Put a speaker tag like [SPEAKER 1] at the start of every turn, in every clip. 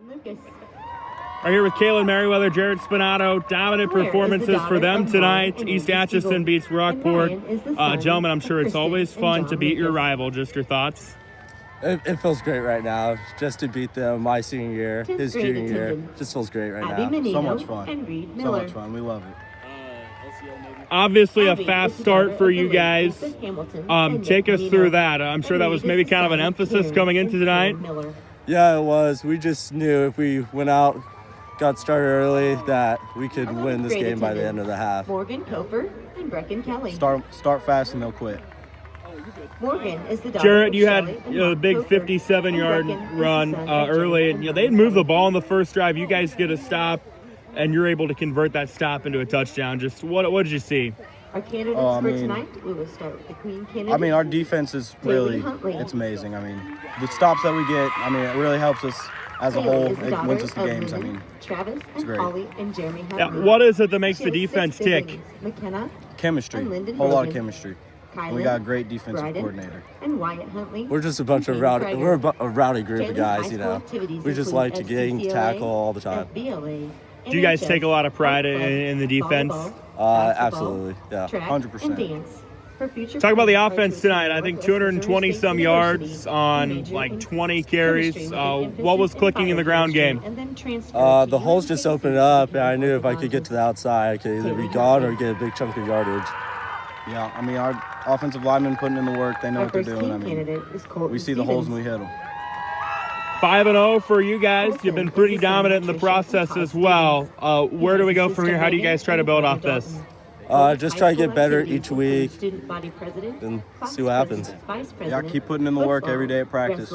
[SPEAKER 1] Lucas.
[SPEAKER 2] We're here with Kaylin Merriweather, Jared Spinato. Dominant performances for them tonight. East Atchison beats Rockport. Gentlemen, I'm sure it's always fun to beat your rival. Just your thoughts?
[SPEAKER 3] It feels great right now. Just to beat them my senior year, his junior year. Just feels great right now.
[SPEAKER 4] So much fun. So much fun. We love it.
[SPEAKER 2] Obviously a fast start for you guys. Take us through that. I'm sure that was maybe kind of an emphasis coming into tonight.
[SPEAKER 3] Yeah, it was. We just knew if we went out, got started early, that we could win this game by the end of the half.
[SPEAKER 1] Morgan Cofer and Brecken Kelly.
[SPEAKER 4] Start fast and they'll quit.
[SPEAKER 1] Morgan is the
[SPEAKER 2] Jared, you had a big 57-yard run early, and they moved the ball in the first drive. You guys get a stop, and you're able to convert that stop into a touchdown. Just what did you see?
[SPEAKER 1] Our candidates for tonight, we will start with the Queen candidate.
[SPEAKER 4] Our defense is really, it's amazing. The stops that we get, it really helps us as a whole. It wins us the games.
[SPEAKER 1] Travis
[SPEAKER 4] it's great.
[SPEAKER 1] Holly and Jeremy Huntley.
[SPEAKER 2] Yeah, what is it that makes the defense tick?
[SPEAKER 1] McKenna,
[SPEAKER 4] chemistry, a whole lot of chemistry. We got a great defensive coordinator.
[SPEAKER 1] And Wyatt Huntley.
[SPEAKER 3] We're just a bunch of rowdy group of guys, We just like to gang tackle all the time.
[SPEAKER 2] Do you guys take a lot of pride in the defense?
[SPEAKER 3] Absolutely, yeah,
[SPEAKER 4] 100%.
[SPEAKER 2] Talk about the offense tonight. I think 220-some yards on like 20 carries. What was clicking in the ground game?
[SPEAKER 3] The holes just opened up, and I knew if I could get to the outside, I could either be gone or get a big chunk of yardage.
[SPEAKER 4] Yeah, our offensive linemen putting in the work. They know what they're doing. We see the holes and we hit them.
[SPEAKER 2] 5-0 for you guys. You've been pretty dominant in the process as well. Where do we go from here? How do you guys try to build off this?
[SPEAKER 3] Just try to get better each week and see what happens.
[SPEAKER 4] Yeah, keep putting in the work every day at practice.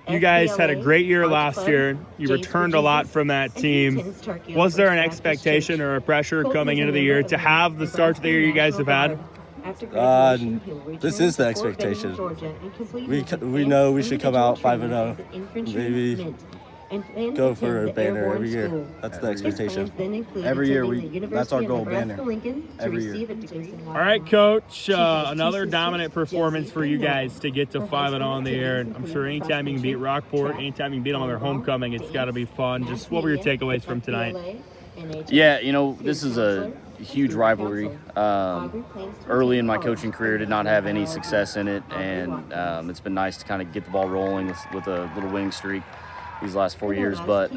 [SPEAKER 2] You guys had a great year last year. You returned a lot from that team. Was there an expectation or a pressure coming into the year to have the start to the year you guys have had?
[SPEAKER 3] This is the expectation. We know we should come out 5-0. Maybe go for a banner every year. That's the expectation.
[SPEAKER 4] Every year, that's our goal, banner. Every year.
[SPEAKER 2] All right, Coach. Another dominant performance for you guys to get to 5-0 in the air. I'm sure anytime you can beat Rockport, anytime you can beat them on their homecoming, it's got to be fun. Just what were your takeaways from tonight?
[SPEAKER 5] Yeah, this is a huge rivalry. Early in my coaching career, did not have any success in it, and it's been nice to kind of get the ball rolling with a little winning streak these last 4 years. But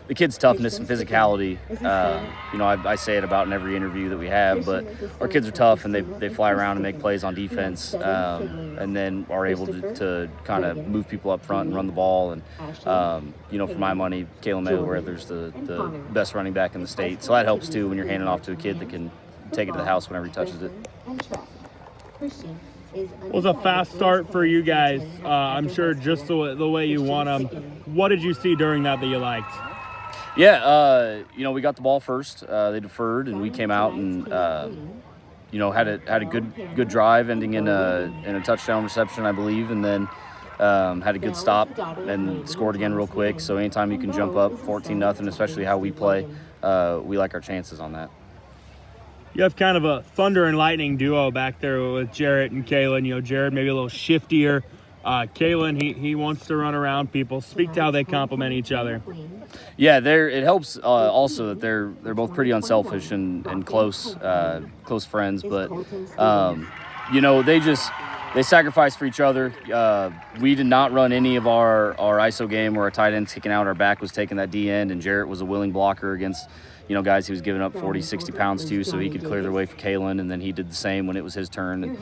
[SPEAKER 5] the kids' toughness and physicality, I say it about in every interview that we have, but our kids are tough and they fly around and make plays on defense, and then are able to kind of move people up front and run the ball. And, for my money, Kaylin Merriweather's the best running back in the state. So that helps too when you're handing off to a kid that can take it to the house whenever he touches it.
[SPEAKER 2] It was a fast start for you guys. I'm sure just the way you want them. What did you see during that you liked?
[SPEAKER 5] Yeah, we got the ball first. They deferred, and we came out and had a good drive, ending in a touchdown reception, I believe, and then had a good stop and scored again real quick. So anytime you can jump up 14-0, especially how we play, we like our chances on that.
[SPEAKER 2] You have kind of a thunder and lightning duo back there with Jarrett and Kaylin. Jared maybe a little shiftier. Kaylin, he wants to run around people. Speak to how they complement each other.
[SPEAKER 5] Yeah, it helps also that they're both pretty unselfish and close friends. But they sacrifice for each other. We did not run any of our ISO game where our tight end's kicking out, our back was taking that D end, and Jarrett was a willing blocker against guys he was giving up 40, 60 pounds to, so he could clear their way for Kaylin, and then he did the same when it was his turn. And,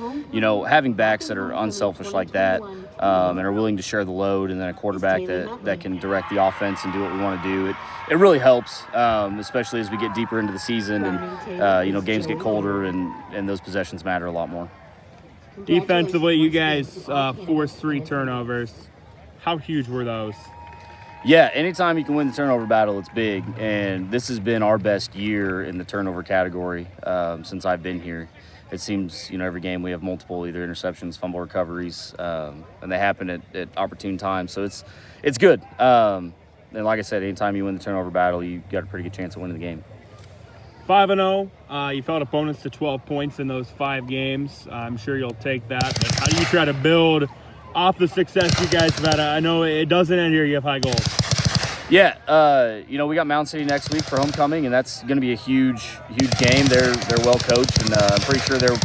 [SPEAKER 5] having backs that are unselfish like that and are willing to share the load, and then a quarterback that can direct the offense and do what we want to do, it really helps, especially as we get deeper into the season and, games get colder and those possessions matter a lot more.
[SPEAKER 2] Defensively, you guys forced 3 turnovers. How huge were those?
[SPEAKER 5] Yeah, anytime you can win the turnover battle, it's big. And this has been our best year in the turnover category since I've been here. It seems, every game we have multiple either interceptions, fumble recoveries, and they happen at opportune times. So it's good. And like I said, anytime you win the turnover battle, you got a pretty good chance of winning the game.
[SPEAKER 2] 5-0. You fought opponents to 12 points in those 5 games. I'm sure you'll take that. But how do you try to build off the success you guys have had? I know it doesn't end here. You have high goals.
[SPEAKER 5] Yeah, you know, we got Mound City next week for homecoming, and that's going to be a huge game. They're well coached, and I'm pretty sure they're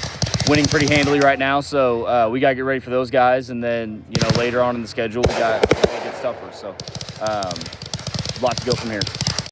[SPEAKER 5] winning pretty handily right now. So we got to get ready for those guys, and then later on in the schedule we got good stuff for us. So a lot to go from here.